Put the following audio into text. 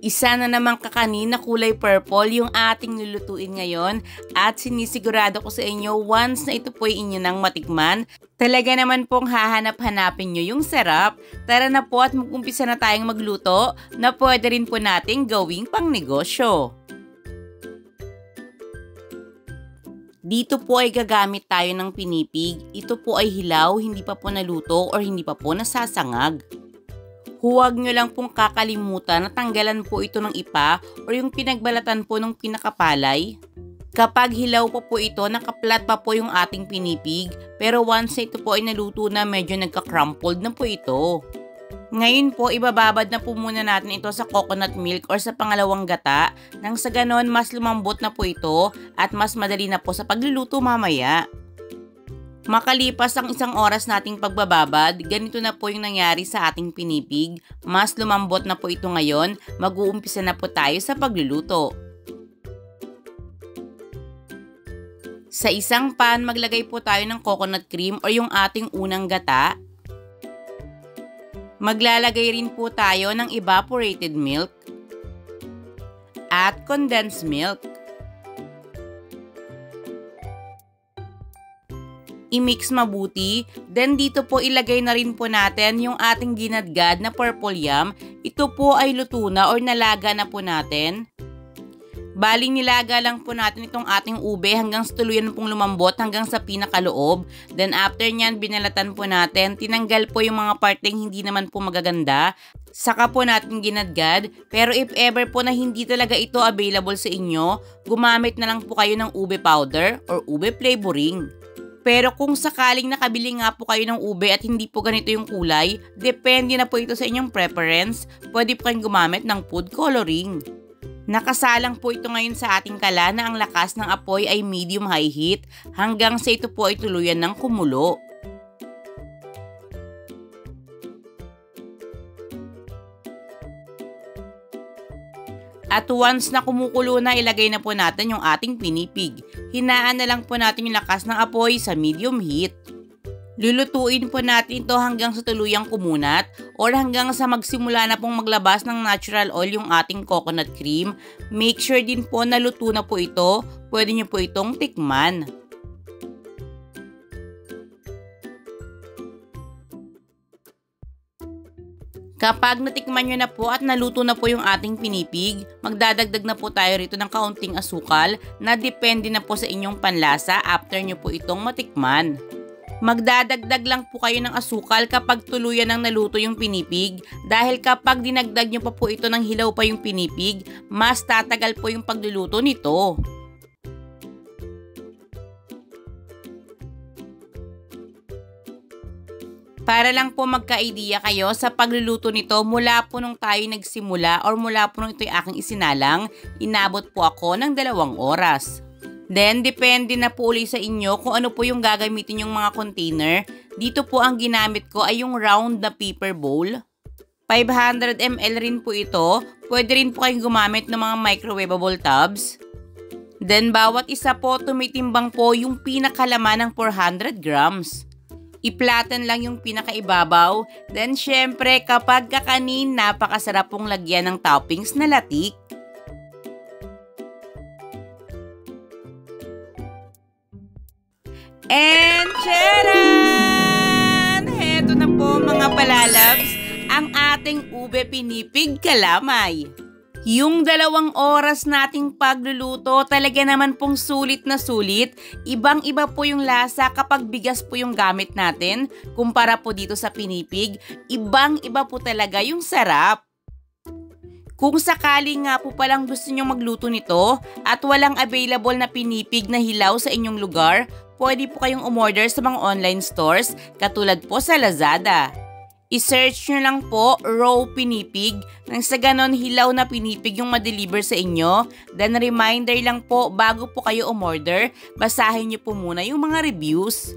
Isa na namang kakanin na kulay purple yung ating lulutuin ngayon at sinisigurado ko sa inyo once na ito po ay inyo nang matikman, talaga naman pong hahanap-hanapin nyo yung sarap. Tara na po at mag-umpisa na tayong magluto na pwede rin po nating gawing pang negosyo. Dito po ay gagamit tayo ng pinipig. Ito po ay hilaw, hindi pa po naluto or hindi pa po nasasangag. Huwag nyo lang pong kakalimutan na tanggalan po ito ng ipa o yung pinagbalatan po ng pinakapalay. Kapag hilaw po ito, nakaplat pa po yung ating pinipig, pero once na ito po ay naluto na, medyo nagka-crumpled na po ito. Ngayon po, ibababad na po muna natin ito sa coconut milk or sa pangalawang gata, nang sa ganon mas lumambot na po ito at mas madali na po sa pagluluto mamaya. Makalipas ang 1 oras nating pagbababad, ganito na po yung nangyari sa ating pinipig. Mas lumambot na po ito ngayon, mag-uumpisa na po tayo sa pagluluto. Sa isang pan, maglagay po tayo ng coconut cream o yung ating unang gata. Maglalagay rin po tayo ng evaporated milk at condensed milk. I-mix mabuti, then dito po ilagay na rin po natin yung ating ginadgad na purple yam. Ito po ay luto na or nalaga na po natin. Bali nilaga lang po natin itong ating ube hanggang sa tuluyan pong lumambot hanggang sa pinakaloob. Then after nyan, binalatan po natin, tinanggal po yung mga parteng hindi naman po magaganda. Saka po natin ginadgad, pero if ever po na hindi talaga ito available sa inyo, gumamit na lang po kayo ng ube powder or ube flavoring. Pero kung sakaling nakabili nga po kayo ng ube at hindi po ganito yung kulay, depende na po ito sa inyong preference, pwede po kayong gumamit ng food coloring. Nakasalang po ito ngayon sa ating kala na ang lakas ng apoy ay medium-high heat hanggang sa ito po ay tuluyan ng kumulo. At once na kumukulo na, ilagay na po natin yung ating pinipig. Hinaan na lang po natin yung lakas ng apoy sa medium heat. Lulutuin po natin ito hanggang sa tuluyang kumunat or hanggang sa magsimula na pong maglabas ng natural oil yung ating coconut cream. Make sure din po na luto na po ito. Pwede nyo po itong tikman. Kapag natikman nyo na po at naluto na po yung ating pinipig, magdadagdag na po tayo rito ng kaunting asukal na depende na po sa inyong panlasa after nyo po itong matikman. Magdadagdag lang po kayo ng asukal kapag tuluyan ng naluto yung pinipig dahil kapag dinagdag nyo pa po ito ng hilaw pa yung pinipig, mas tatagal po yung pagluluto nito. Para lang po magka-idea kayo sa pagluluto nito, mula po nung tayo nagsimula or mula po nung ito'y aking isinalang, inabot po ako ng 2 oras. Then, depende na po ulit sa inyo kung ano po yung gagamitin yung mga container. Dito po ang ginamit ko ay yung round na paper bowl. 500 ml rin po ito. Pwede rin po kayong gumamit ng mga microwavable tubs. Then, bawat isa po tumitimbang po yung pinakalaman ng 400 grams. I-flatten lang yung pinakaibabaw. Then, syempre, kapag kakanin, napakasarap pong lagyan ng toppings na latik. And, tcharan! Heto na po mga palalabs, ang ating ube pinipig kalamay. Yung 2 oras nating pagluluto, talaga naman pong sulit na sulit. Ibang-iba po yung lasa kapag bigas po yung gamit natin. Kumpara po dito sa pinipig, ibang-iba po talaga yung sarap. Kung sakali nga po palang gusto nyo magluto nito at walang available na pinipig na hilaw sa inyong lugar, pwede po kayong umorder sa mga online stores katulad po sa Lazada. I-search nyo lang po raw pinipig nang sa ganon hilaw na pinipig yung ma-deliver sa inyo. Then reminder lang po bago po kayo umorder, basahin nyo po muna yung mga reviews.